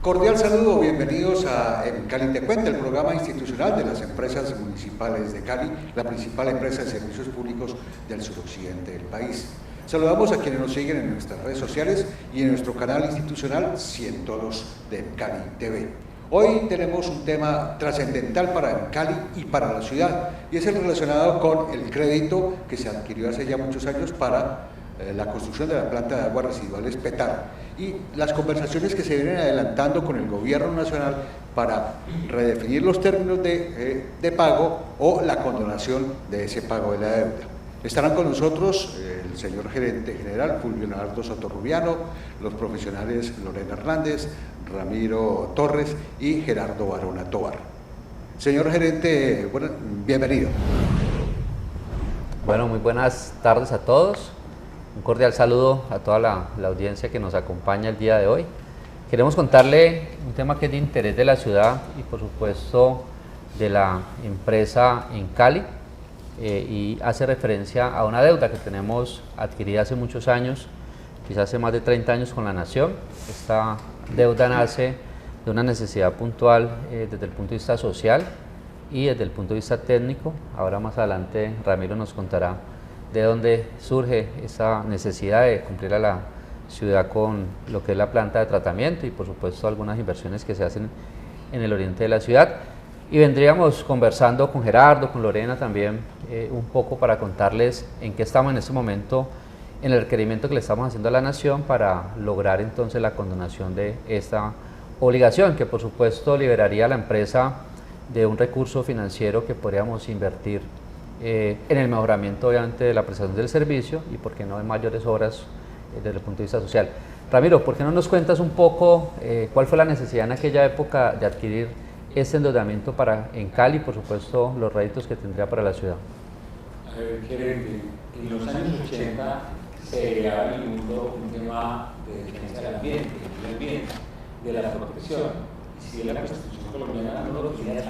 Cordial saludo, bienvenidos a En Cali Te Cuenta, el programa institucional de las empresas municipales de Cali, la principal empresa de servicios públicos del suroccidente del país. Saludamos a quienes nos siguen en nuestras redes sociales y en nuestro canal institucional 102 de Cali TV. Hoy tenemos un tema trascendental para Cali y para la ciudad, y es el relacionado con el crédito que se adquirió hace ya muchos años para la construcción de la planta de aguas residuales Petar y las conversaciones que se vienen adelantando con el gobierno nacional para redefinir los términos de pago o la condonación de ese pago de la deuda. Estarán con nosotros el señor gerente general Fulvio Leonardo Sotorrubiano, los profesionales Lorena Hernández, Ramiro Torres y Gerardo Barona Tovar. Señor gerente, bienvenido. Bueno, muy buenas tardes a todos. Un cordial saludo a toda la audiencia que nos acompaña el día de hoy. Queremos contarle un tema que es de interés de la ciudad y por supuesto de la empresa en Cali y hace referencia a una deuda que tenemos adquirida hace muchos años, quizás hace más de 30 años con la Nación. Esta deuda nace de una necesidad puntual desde el punto de vista social y desde el punto de vista técnico. Ahora más adelante Ramiro nos contará de dónde surge esa necesidad de cumplir a la ciudad con lo que es la planta de tratamiento y por supuesto algunas inversiones que se hacen en el oriente de la ciudad. Y vendríamos conversando con Gerardo, con Lorena también, un poco para contarles en qué estamos en este momento en el requerimiento que le estamos haciendo a la Nación para lograr entonces la condonación de esta obligación, que por supuesto liberaría a la empresa de un recurso financiero que podríamos invertir en el mejoramiento obviamente de la prestación del servicio y por qué no en mayores obras desde el punto de vista social. Ramiro, ¿por qué no nos cuentas un poco cuál fue la necesidad en aquella época de adquirir este endeudamiento en Cali y por supuesto los réditos que tendría para la ciudad? A ver, gerente, en los años 80 se creaba en el mundo un tema de defensa del ambiente, del ambiente, de la protección. Y si bien la Constitución colombiana no lo tenía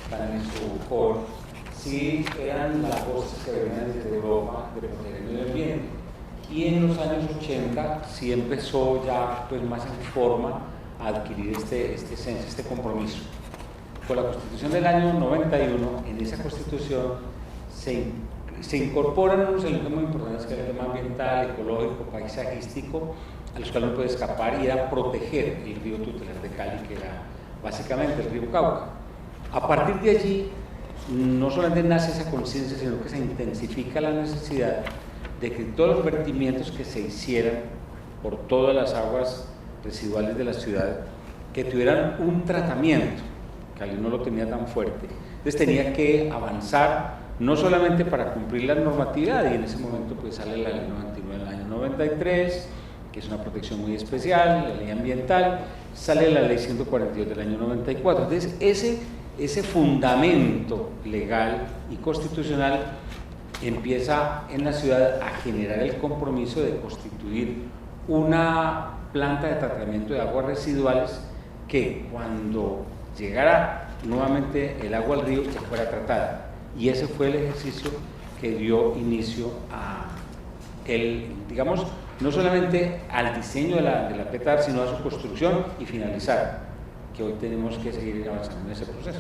tan en su core, sí eran las voces que venían desde Europa de proteger el medio ambiente. Y en los años 80 sí empezó ya pues, más en forma a adquirir este compromiso. Con la Constitución del año 91, en esa Constitución se incorporan unos elementos muy importantes que era el tema ambiental, ecológico, paisajístico, a los cuales no puede escapar y era proteger el río tutelar de Cali, que era básicamente el río Cauca. A partir de allí, no solamente nace esa conciencia, sino que se intensifica la necesidad de que todos los vertimientos que se hicieran por todas las aguas residuales de la ciudad, que tuvieran un tratamiento. Cali no lo tenía tan fuerte. Entonces tenía que avanzar, no solamente para cumplir la normatividad, y en ese momento pues sale la ley 99 del año 93, que es una protección muy especial, la ley ambiental, sale la ley 142 del año 94. Entonces ese fundamento legal y constitucional empieza en la ciudad a generar el compromiso de constituir una planta de tratamiento de aguas residuales que cuando llegara nuevamente el agua al río ya fuera tratada. Y ese fue el ejercicio que dio inicio a digamos, no solamente al diseño de la Petar, sino a su construcción y finalizar, que hoy tenemos que seguir avanzando en ese proceso.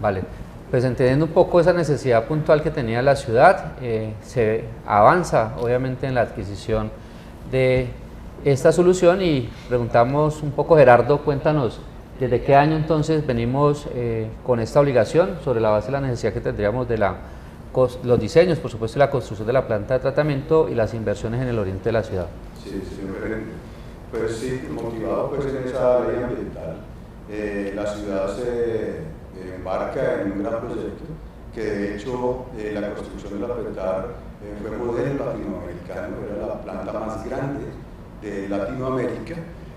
Vale, pues entendiendo un poco esa necesidad puntual que tenía la ciudad, se avanza obviamente en la adquisición de esta solución y preguntamos un poco, Gerardo, cuéntanos, ¿desde qué año entonces venimos con esta obligación sobre la base de la necesidad que tendríamos de los diseños, por supuesto, la construcción de la planta de tratamiento y las inversiones en el oriente de la ciudad? Sí, señor gerente. Pues sí, motivado pues en esa ley ambiental, la ciudad se embarca en un gran proyecto que de hecho la construcción de la Petar fue modelo latinoamericano, era la planta más grande de Latinoamérica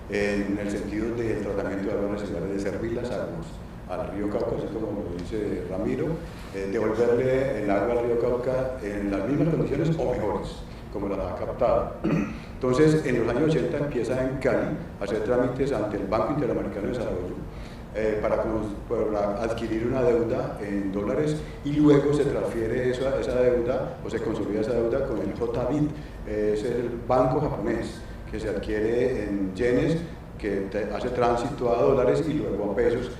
en el sentido del tratamiento de aguas residuales, de servir las aguas al río Cauca, así como lo dice Ramiro, devolverle el agua al río Cauca en las mismas condiciones o mejores, como las ha captado. Entonces, en los años 80 empieza en Cali a hacer trámites ante el Banco Interamericano de Desarrollo para adquirir una deuda en dólares y luego se transfiere esa deuda o se consolida esa deuda con el JBID, es el banco japonés que se adquiere en yenes, que hace tránsito a dólares y luego a pesos,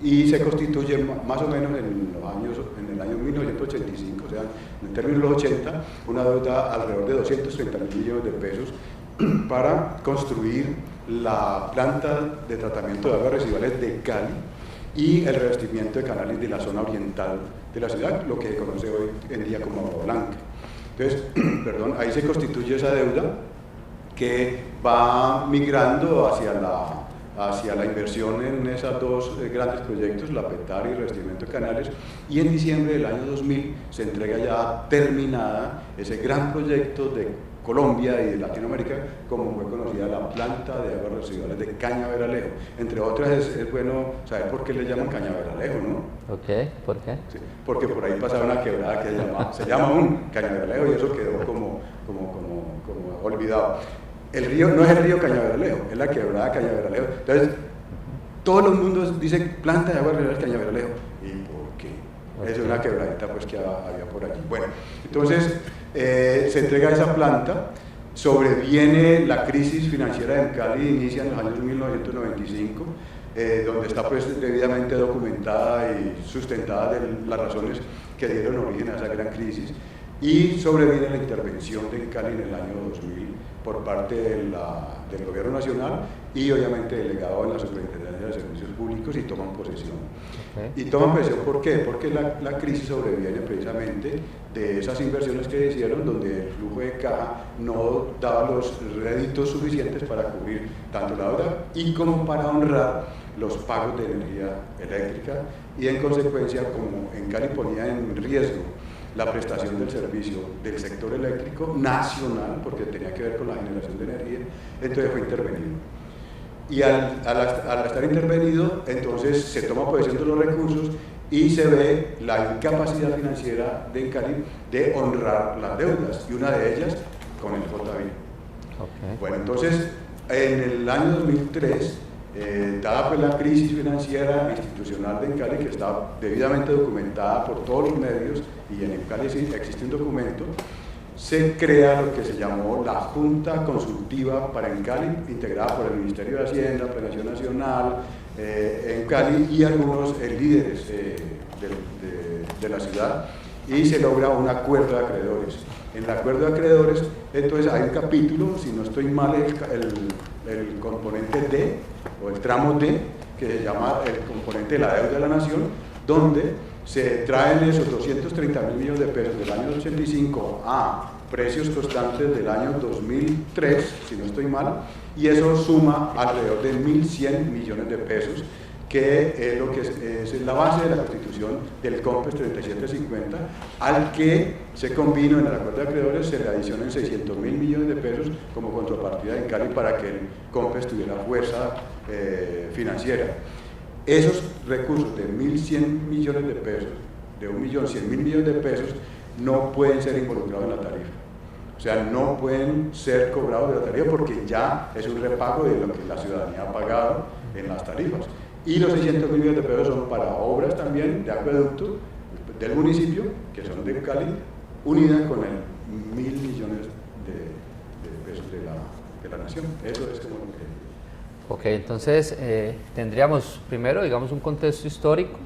y se constituye más o menos en el año 1985, o sea, en términos de los 80, una deuda alrededor de 230 mil millones de pesos para construir la planta de tratamiento de aguas residuales de Cali y el revestimiento de canales de la zona oriental de la ciudad, lo que se conoce hoy en día como Agua Blanca. Entonces, perdón, ahí se constituye esa deuda que va migrando hacia la inversión en esos dos grandes proyectos, la PETAR y el revestimiento de canales, y en diciembre del año 2000 se entrega ya terminada ese gran proyecto de Colombia y de Latinoamérica, como fue conocida la planta de aguas residuales de Cañaveralejo. Entre otras, es bueno saber por qué le llaman Cañaveralejo, ¿no? Ok, ¿por qué? Sí, porque por ahí pasaba una quebrada que se llama un Cañaveralejo y eso quedó como olvidado. El río no es el río Cañaveralejo, es la quebrada Cañaveralejo. Entonces, todo el mundo dice planta de aguas residuales Cañaveralejo. ¿Y por qué? Es una quebradita pues que había por allí. Bueno, entonces se entrega esa planta, sobreviene la crisis financiera en Cali, inicia en los años 1995, donde está pues debidamente documentada y sustentada de las razones que dieron origen a esa gran crisis, y sobreviene la intervención de Cali en el año 2000 por parte del gobierno nacional y obviamente delegado en la Superintendencia de Servicios Públicos, y toman posesión. Okay. Y toman posesión, ¿por qué? Porque la crisis sobreviene precisamente de esas inversiones que hicieron, donde el flujo de caja no daba los réditos suficientes para cubrir tanto la deuda y como para honrar los pagos de energía eléctrica, y en consecuencia, como en Cali ponía en riesgo la prestación del servicio del sector eléctrico nacional, porque tenía que ver con la generación de energía, entonces fue intervenido. Y al estar intervenido, entonces se toma posesión de los recursos y se ve la incapacidad financiera de Cali de honrar las deudas, y una de ellas con el Fortaví. Okay. Bueno, entonces, en el año 2003, dada pues la crisis financiera institucional de Cali, que está debidamente documentada por todos los medios, y en Cali existe un documento, se crea lo que se llamó la Junta Consultiva para Cali, integrada por el Ministerio de Hacienda, Planeación Nacional, en Cali, y algunos líderes de la ciudad, y se logra un acuerdo de acreedores. En el acuerdo de acreedores, entonces hay un capítulo, si no estoy mal, el componente D, o el tramo D, que se llama el componente de la deuda de la nación, donde se traen esos 230 mil millones de pesos del año 85 a precios constantes del año 2003, si no estoy mal, y eso suma alrededor de 1.100 millones de pesos, que es lo que es la base de la constitución del COMPES 3750, al que se combinó en el acuerdo de acreedores, se le adicionan 600 mil millones de pesos como contrapartida en Cali para que el COMPES tuviera fuerza financiera. Esos recursos de 1.100 millones de pesos, de 1.100.000 millones de pesos, no pueden ser involucrados en la tarifa. O sea, no pueden ser cobrados de la tarifa porque ya es un repago de lo que la ciudadanía ha pagado en las tarifas. Y los 600 millones de pesos son para obras también de acueducto del municipio, que son de Cali, unidas con el 1.000 millones de pesos de la nación. Eso es como lo que... Ok, entonces tendríamos primero, digamos, un contexto histórico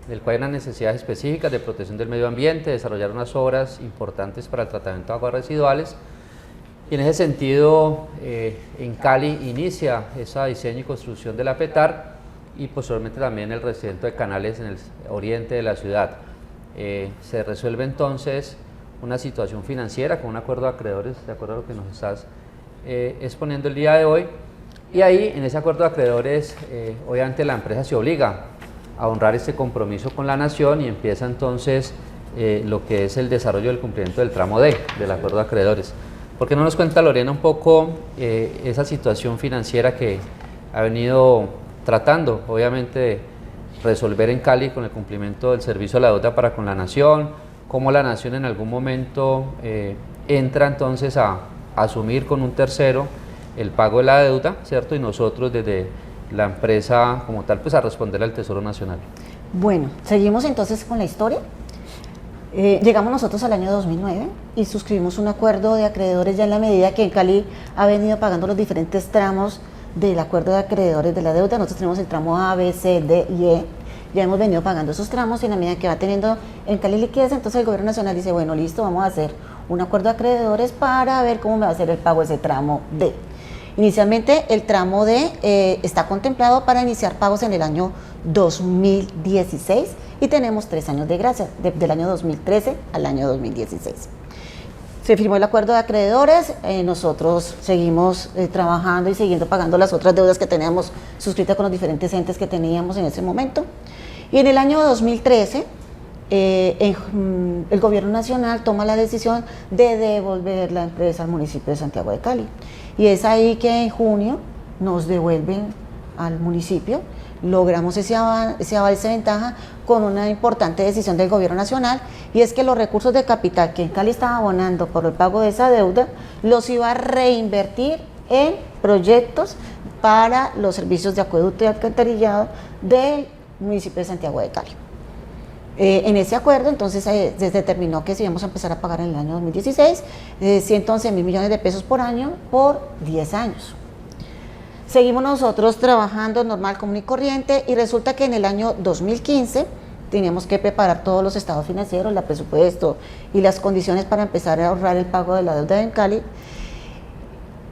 del cual hay unas necesidades específicas de protección del medio ambiente, desarrollar unas obras importantes para el tratamiento de aguas residuales, y en ese sentido en Cali inicia esa diseño y construcción de la PETAR, y posteriormente también el revestimiento de canales en el oriente de la ciudad. Se resuelve entonces una situación financiera con un acuerdo de acreedores, de acuerdo a lo que nos estás exponiendo el día de hoy. Y ahí, en ese acuerdo de acreedores, obviamente la empresa se obliga a honrar este compromiso con la nación, y empieza entonces lo que es el desarrollo del cumplimiento del tramo D del acuerdo de acreedores. ¿Por qué no nos cuenta, Lorena, un poco esa situación financiera que ha venido tratando, obviamente, de resolver en Cali con el cumplimiento del servicio a la deuda para con la nación, cómo la nación en algún momento entra entonces a asumir con un tercero el pago de la deuda, ¿cierto? Y nosotros desde la empresa como tal, pues a responder al Tesoro Nacional. Bueno, seguimos entonces con la historia. Llegamos nosotros al año 2009 y suscribimos un acuerdo de acreedores ya en la medida que en Cali ha venido pagando los diferentes tramos del acuerdo de acreedores de la deuda. Nosotros tenemos el tramo A, B, C, D y E. Ya hemos venido pagando esos tramos y en la medida que va teniendo en Cali liquidez, entonces el gobierno nacional dice, bueno, listo, vamos a hacer un acuerdo de acreedores para ver cómo me va a hacer el pago ese tramo D. Inicialmente el tramo D está contemplado para iniciar pagos en el año 2016 y tenemos 3 años de gracia, del año 2013 al año 2016. Se firmó el acuerdo de acreedores, nosotros seguimos trabajando y siguiendo pagando las otras deudas que teníamos suscritas con los diferentes entes que teníamos en ese momento. Y en el año 2013, el gobierno nacional toma la decisión de devolver la empresa al municipio de Santiago de Cali. Y es ahí que en junio nos devuelven al municipio. Logramos ese avance de ventaja con una importante decisión del gobierno nacional, y es que los recursos de capital que en Cali estaba abonando por el pago de esa deuda los iba a reinvertir en proyectos para los servicios de acueducto y alcantarillado del municipio de Santiago de Cali. En ese acuerdo entonces se determinó que si íbamos a empezar a pagar en el año 2016 111.000 millones de pesos por año por 10 años. Seguimos nosotros trabajando normal, común y corriente, y resulta que en el año 2015 teníamos que preparar todos los estados financieros, el presupuesto y las condiciones para empezar a ahorrar el pago de la deuda en Cali.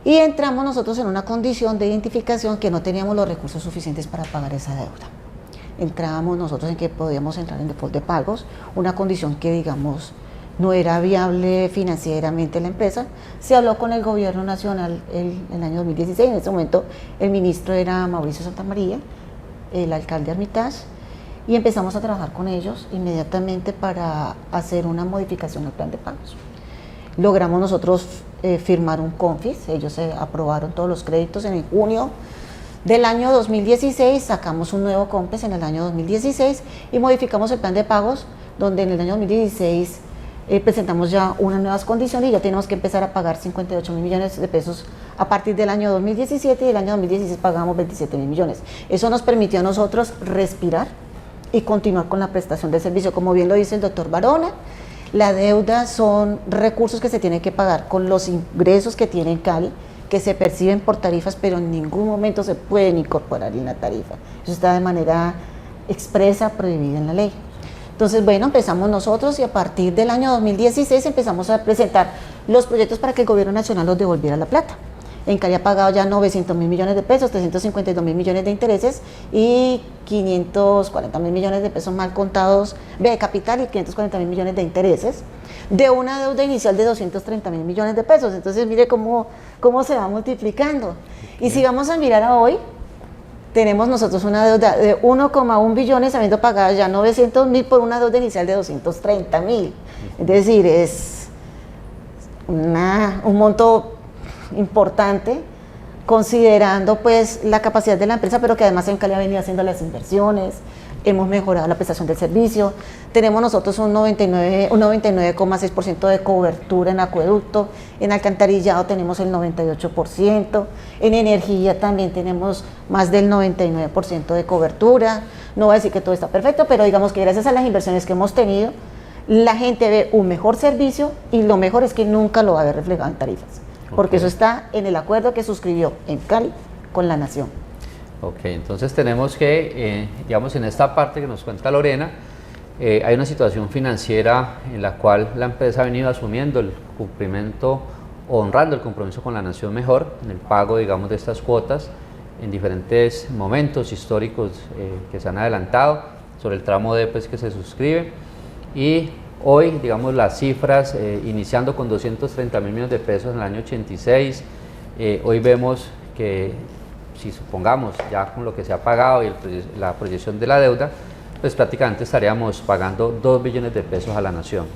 Y entramos nosotros en una condición de identificación que no teníamos los recursos suficientes para pagar esa deuda. Entrábamos nosotros en que podíamos entrar en default de pagos, una condición que, digamos, no era viable financieramente la empresa. Se habló con el gobierno nacional en el año 2016, en ese momento el ministro era Mauricio Santamaría, el alcalde Armitage, y empezamos a trabajar con ellos inmediatamente para hacer una modificación al plan de pagos. Logramos nosotros firmar un CONFIS, ellos aprobaron todos los créditos en junio del año 2016, sacamos un nuevo COMPES en el año 2016 y modificamos el plan de pagos, donde en el año 2016 presentamos ya unas nuevas condiciones y ya tenemos que empezar a pagar 58.000 millones de pesos a partir del año 2017, y el año 2016 pagamos 27.000 millones. Eso nos permitió a nosotros respirar y continuar con la prestación del servicio. Como bien lo dice el doctor Barona, la deuda son recursos que se tienen que pagar con los ingresos que tiene Cali, que se perciben por tarifas, pero en ningún momento se pueden incorporar en la tarifa. Eso está de manera expresa prohibida en la ley. Entonces, bueno, empezamos nosotros y a partir del año 2016 empezamos a presentar los proyectos para que el gobierno nacional los devolviera la plata. En Cali ha pagado ya 900.000 millones de pesos, 352.000 millones de intereses y 540.000 millones de pesos mal contados de capital y 540.000 millones de intereses, de una deuda inicial de 230.000 millones de pesos. Entonces, mire cómo se va multiplicando. Y si vamos a mirar a hoy, tenemos nosotros una deuda de 1,1 billones, habiendo pagado ya 900.000 por una deuda inicial de 230.000. Es decir, es un monto importante, considerando pues la capacidad de la empresa, pero que además en Cali ha venido haciendo las inversiones, hemos mejorado la prestación del servicio, tenemos nosotros un 99,6% de cobertura en acueducto, en alcantarillado tenemos el 98%, en energía también tenemos más del 99% de cobertura. No voy a decir que todo está perfecto, pero digamos que gracias a las inversiones que hemos tenido, la gente ve un mejor servicio, y lo mejor es que nunca lo va a ver reflejado en tarifas, porque eso está en el acuerdo que suscribió en Cali con la Nación. Ok, entonces tenemos que, digamos, en esta parte que nos cuenta Lorena, hay una situación financiera en la cual la empresa ha venido asumiendo el cumplimiento, honrando el compromiso con la Nación mejor, en el pago, digamos, de estas cuotas en diferentes momentos históricos que se han adelantado sobre el tramo D pues, que se suscribe. Y hoy, digamos, las cifras, iniciando con 230.000 millones de pesos en el año 86, hoy vemos que, si supongamos ya con lo que se ha pagado y la proyección de la deuda, pues prácticamente estaríamos pagando 2 billones de pesos a la Nación.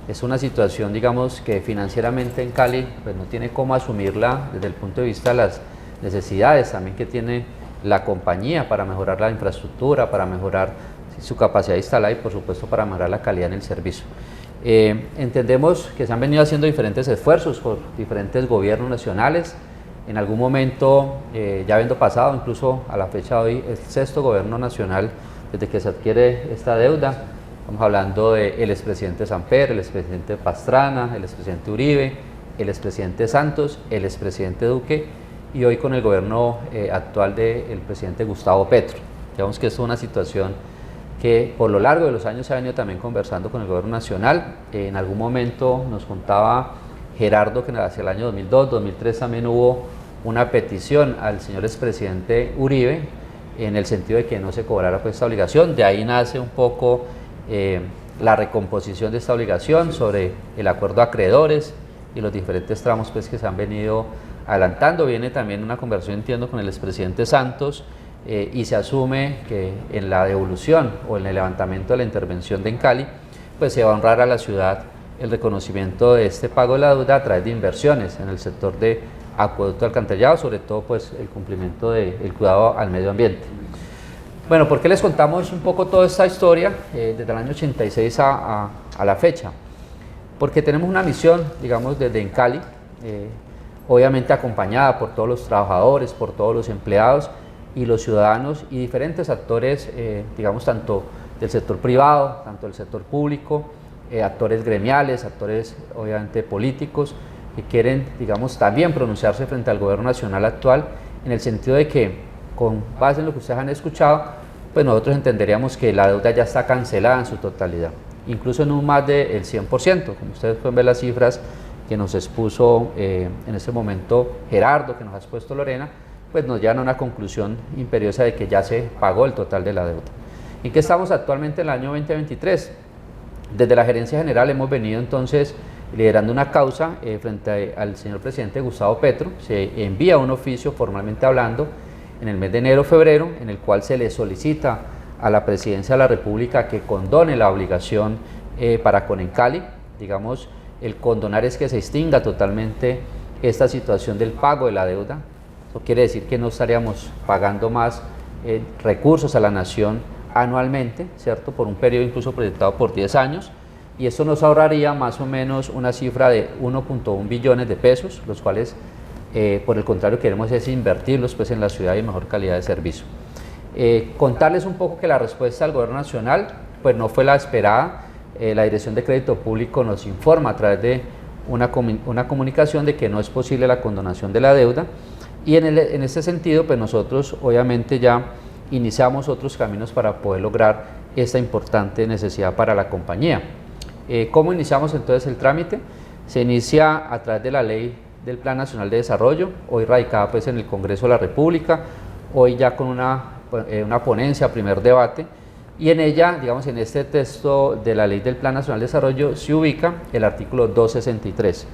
Es una situación, digamos, que financieramente en Cali pues no tiene cómo asumirla desde el punto de vista de las necesidades también que tiene la compañía para mejorar la infraestructura, para mejorar su capacidad instalada y por supuesto para mejorar la calidad en el servicio. Entendemos que se han venido haciendo diferentes esfuerzos por diferentes gobiernos nacionales. En algún momento, ya habiendo pasado incluso a la fecha de hoy, el 6º gobierno nacional desde que se adquiere esta deuda, Estamos hablando del expresidente Samper, el expresidente Pastrana, el expresidente Uribe, el expresidente Santos, el expresidente Duque y hoy con el gobierno actual del presidente Gustavo Petro. Digamos que es una situación que por lo largo de los años se ha venido también conversando con el gobierno nacional. En algún momento nos contaba Gerardo que hacia el año 2002, 2003 también hubo una petición al señor expresidente Uribe en el sentido de que no se cobrara pues esta obligación. De ahí nace un poco la recomposición de esta obligación sobre el acuerdo de acreedores y los diferentes tramos pues que se han venido adelantando. Viene también una conversación, entiendo, con el expresidente Santos y se asume que en la devolución o en el levantamiento de la intervención de Encali pues se va a honrar a la ciudad el reconocimiento de este pago de la deuda a través de inversiones en el sector de acueducto alcantarillado, sobre todo pues el cumplimiento del cuidado al medio ambiente. Bueno, ¿por qué les contamos un poco toda esta historia desde el año 86 a la fecha? Porque tenemos una misión, digamos, desde Encali, obviamente acompañada por todos los trabajadores, por todos los empleados y los ciudadanos y diferentes actores, digamos, tanto del sector privado, tanto del sector público, actores gremiales, actores obviamente políticos, que quieren, digamos, también pronunciarse frente al gobierno nacional actual, en el sentido de que, con base en lo que ustedes han escuchado, pues nosotros entenderíamos que la deuda ya está cancelada en su totalidad, incluso en un más del 100%, como ustedes pueden ver las cifras que nos expuso en este momento Gerardo, que nos ha expuesto Lorena, pues nos llevan a una conclusión imperiosa de que ya se pagó el total de la deuda. ¿En qué estamos actualmente en el año 2023? Desde la Gerencia General hemos venido entonces liderando una causa frente al señor presidente Gustavo Petro. Se envía un oficio formalmente hablando en el mes de enero-febrero, en el cual se le solicita a la Presidencia de la República que condone la obligación para con Encali. Digamos, el condonar es que se extinga totalmente esta situación del pago de la deuda. Eso quiere decir que no estaríamos pagando más recursos a la nación anualmente, ¿cierto? Por un periodo incluso proyectado por 10 años. Y esto nos ahorraría más o menos una cifra de 1.1 billones de pesos, los cuales por el contrario queremos es invertirlos pues en la ciudad y mejor calidad de servicio. Contarles un poco que la respuesta del gobierno nacional pues no fue la esperada. La Dirección de Crédito Público nos informa a través de una comunicación de que no es posible la condonación de la deuda y en este sentido pues nosotros obviamente ya iniciamos otros caminos para poder lograr esta importante necesidad para la compañía. ¿Cómo iniciamos entonces el trámite? Se inicia a través de la Ley del Plan Nacional de Desarrollo, hoy radicada pues en el Congreso de la República, hoy ya con una ponencia, primer debate, y en ella, digamos, en este texto de la Ley del Plan Nacional de Desarrollo se ubica el artículo 263.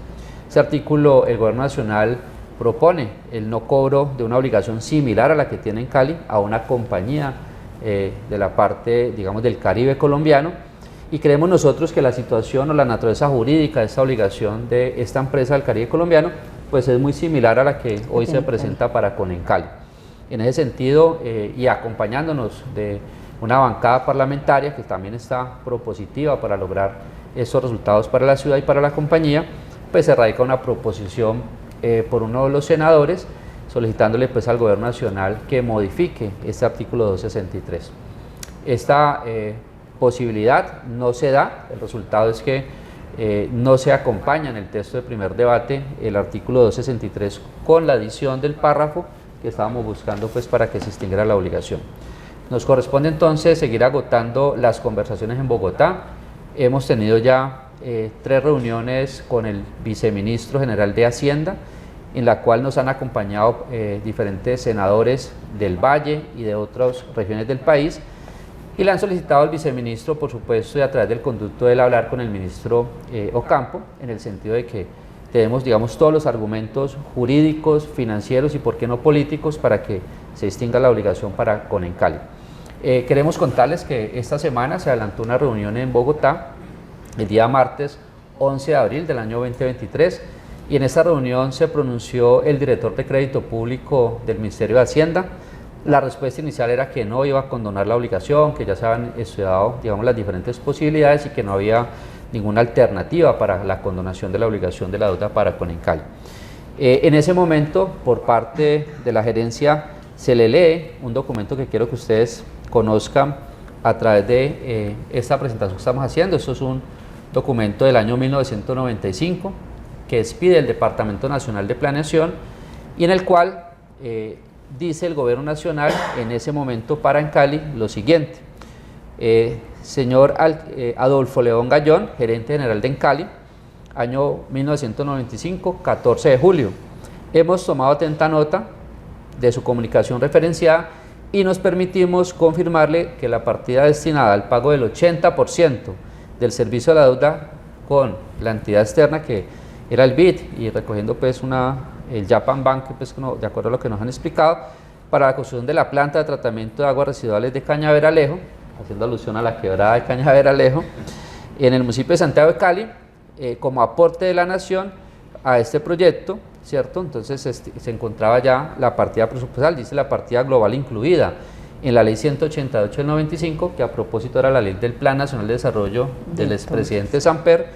Ese artículo, el Gobierno Nacional propone el no cobro de una obligación similar a la que tiene en Cali a una compañía de la parte, digamos, del Caribe colombiano, y creemos nosotros que la situación o la naturaleza jurídica de esta obligación de esta empresa del Caribe colombiano pues es muy similar a la que hoy se presenta para con Encali. En ese sentido, y acompañándonos de una bancada parlamentaria que también está propositiva para lograr esos resultados para la ciudad y para la compañía, pues se radica una proposición por uno de los senadores solicitándole pues al gobierno nacional que modifique este artículo 263. Esta posibilidad no se da, el resultado es que no se acompaña en el texto de primer debate el artículo 263 con la adición del párrafo que estábamos buscando pues para que se extinguiera la obligación. Nos corresponde entonces seguir agotando las conversaciones en Bogotá. Hemos tenido ya 3 reuniones con el viceministro general de Hacienda, en la cual nos han acompañado diferentes senadores del Valle y de otras regiones del país, y le han solicitado al viceministro, por supuesto, y a través del conducto de él hablar con el ministro Ocampo, en el sentido de que tenemos, digamos, todos los argumentos jurídicos, financieros y, por qué no, políticos para que se extinga la obligación para con Encali. Queremos contarles que esta semana se adelantó una reunión en Bogotá, el día martes 11 de abril del año 2023, y en esta reunión se pronunció el director de Crédito Público del Ministerio de Hacienda. La respuesta inicial era que no iba a condonar la obligación, que ya se habían estudiado, digamos, las diferentes posibilidades y que no había ninguna alternativa para la condonación de la obligación de la deuda para con Encali. En ese momento, por parte de la gerencia, se le lee un documento que quiero que ustedes conozcan a través de esta presentación que estamos haciendo. Esto es un documento del año 1995 que expide el Departamento Nacional de Planeación y en el cual dice el Gobierno Nacional en ese momento para en Cali lo siguiente. Señor Adolfo León Gallón, gerente general de Encali, año 1995, 14 de julio. Hemos tomado atenta nota de su comunicación referenciada y nos permitimos confirmarle que la partida destinada al pago del 80% del servicio de la deuda con la entidad externa que era el BID y recogiendo pues el Japan Bank, pues, de acuerdo a lo que nos han explicado, para la construcción de la planta de tratamiento de aguas residuales de Cañaveralejo, haciendo alusión a la quebrada de Cañaveralejo, en el municipio de Santiago de Cali, como aporte de la Nación a este proyecto, ¿cierto? Entonces se encontraba ya la partida presupuestal, dice la partida global incluida en la ley 188 del 95, que a propósito era la ley del Plan Nacional de Desarrollo del expresidente Samper,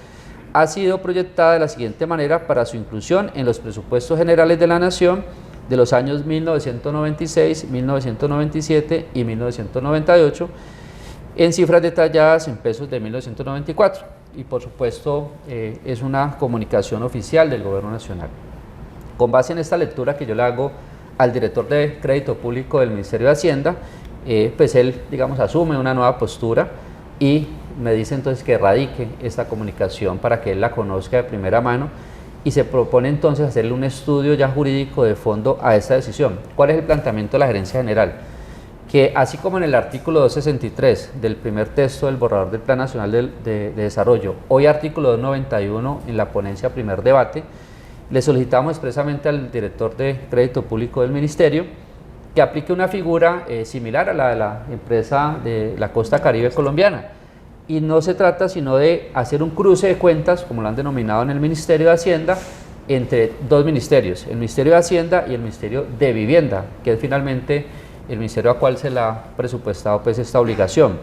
ha sido proyectada de la siguiente manera para su inclusión en los presupuestos generales de la Nación de los años 1996, 1997 y 1998, en cifras detalladas en pesos de 1994. Y por supuesto es una comunicación oficial del Gobierno Nacional. Con base en esta lectura que yo le hago al director de Crédito Público del Ministerio de Hacienda, pues él, digamos, asume una nueva postura y me dice entonces que radique esta comunicación para que él la conozca de primera mano y se propone entonces hacerle un estudio ya jurídico de fondo a esta decisión. ¿Cuál es el planteamiento de la Gerencia General? Que así como en el artículo 263 del primer texto del borrador del Plan Nacional de Desarrollo, hoy artículo 291 en la ponencia primer debate, le solicitamos expresamente al director de Crédito Público del Ministerio que aplique una figura similar a la de la empresa de la costa caribe colombiana. Y no se trata sino de hacer un cruce de cuentas, como lo han denominado en el Ministerio de Hacienda, entre dos ministerios, el Ministerio de Hacienda y el Ministerio de Vivienda, que es finalmente el ministerio al cual se le ha presupuestado pues esta obligación.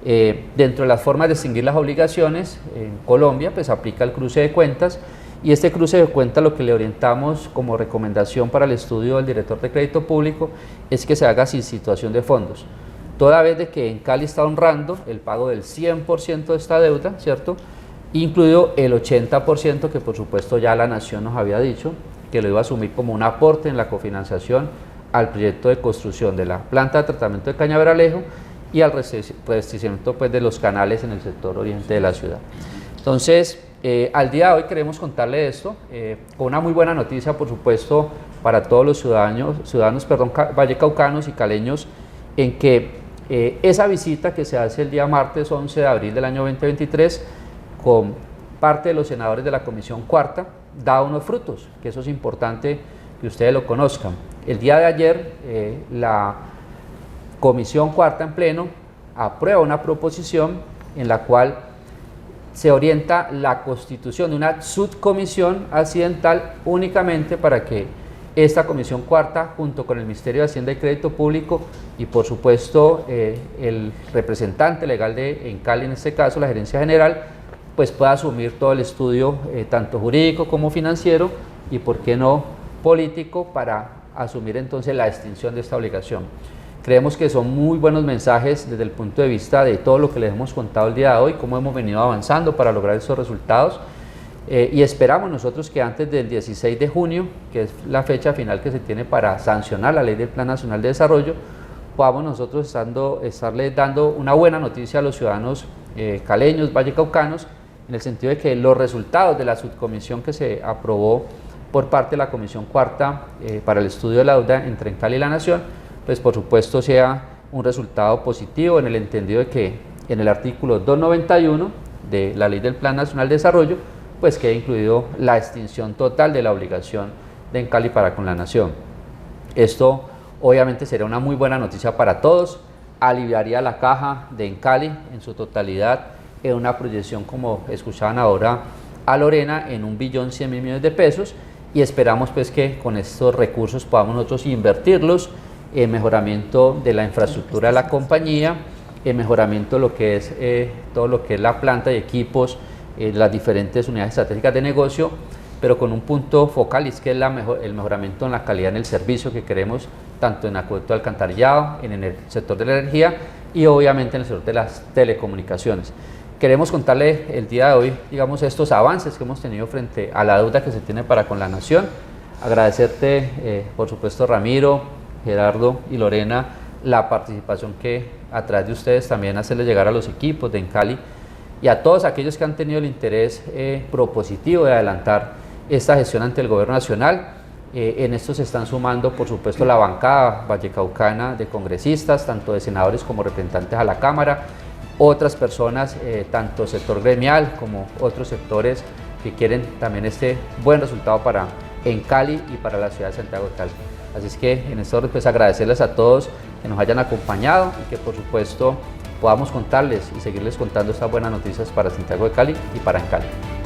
Dentro de las formas de extinguir las obligaciones, en Colombia pues aplica el cruce de cuentas, y este cruce de cuentas lo que le orientamos como recomendación para el estudio del director de Crédito Público es que se haga sin situación de fondos. Toda vez de que en Cali está honrando el pago del 100% de esta deuda, ¿cierto? Incluido el 80% que por supuesto ya la Nación nos había dicho que lo iba a asumir como un aporte en la cofinanciación al proyecto de construcción de la planta de tratamiento de Cañaveralejo y al revestimiento pues, de los canales en el sector oriente de la ciudad. Entonces, al día de hoy queremos contarle esto, con una muy buena noticia, por supuesto, para todos los ciudadanos vallecaucanos y caleños, en que esa visita que se hace el día martes 11 de abril del año 2023 con parte de los senadores de la Comisión Cuarta da unos frutos, que eso es importante que ustedes lo conozcan. El día de ayer la Comisión Cuarta en pleno aprueba una proposición en la cual se orienta la constitución de una subcomisión accidental únicamente para que esta Comisión Cuarta, junto con el Ministerio de Hacienda y Crédito Público y por supuesto el representante legal de Encali, en este caso la Gerencia General, pues pueda asumir todo el estudio tanto jurídico como financiero y por qué no político para asumir entonces la extinción de esta obligación. Creemos que son muy buenos mensajes desde el punto de vista de todo lo que les hemos contado el día de hoy, cómo hemos venido avanzando para lograr estos resultados. Y esperamos nosotros que antes del 16 de junio, que es la fecha final que se tiene para sancionar la ley del Plan Nacional de Desarrollo, podamos nosotros estarle dando una buena noticia a los ciudadanos caleños, vallecaucanos, en el sentido de que los resultados de la subcomisión que se aprobó por parte de la Comisión Cuarta para el estudio de la deuda entre Encali y la Nación, pues por supuesto sea un resultado positivo en el entendido de que en el artículo 291 de la ley del Plan Nacional de Desarrollo pues quede incluido la extinción total de la obligación de Encali para con la Nación. Esto obviamente sería una muy buena noticia para todos, aliviaría la caja de Encali en su totalidad en una proyección, como escuchaban ahora a Lorena, en 1.100.000.000.000 de pesos, y esperamos pues que con estos recursos podamos nosotros invertirlos en mejoramiento de la infraestructura de la compañía, en mejoramiento de lo que es todo lo que es la planta y equipos, las diferentes unidades estratégicas de negocio, pero con un punto focal, y es que es el mejoramiento en la calidad en el servicio que queremos, tanto en acueducto de alcantarillado, en el sector de la energía y obviamente en el sector de las telecomunicaciones. Queremos contarle el día de hoy, digamos, estos avances que hemos tenido frente a la deuda que se tiene para con la nación. Agradecerte, por supuesto, Ramiro, Gerardo y Lorena, la participación que a través de ustedes también hacerle llegar a los equipos de Encali y a todos aquellos que han tenido el interés propositivo de adelantar esta gestión ante el Gobierno Nacional. En esto se están sumando, por supuesto, la bancada vallecaucana de congresistas, tanto de senadores como representantes a la Cámara, otras personas, tanto sector gremial como otros sectores que quieren también este buen resultado para Encali y para la ciudad de Santiago de Cali. Así es que en este orden pues agradecerles a todos que nos hayan acompañado y que por supuesto podamos contarles y seguirles contando estas buenas noticias para Santiago de Cali y para Encali.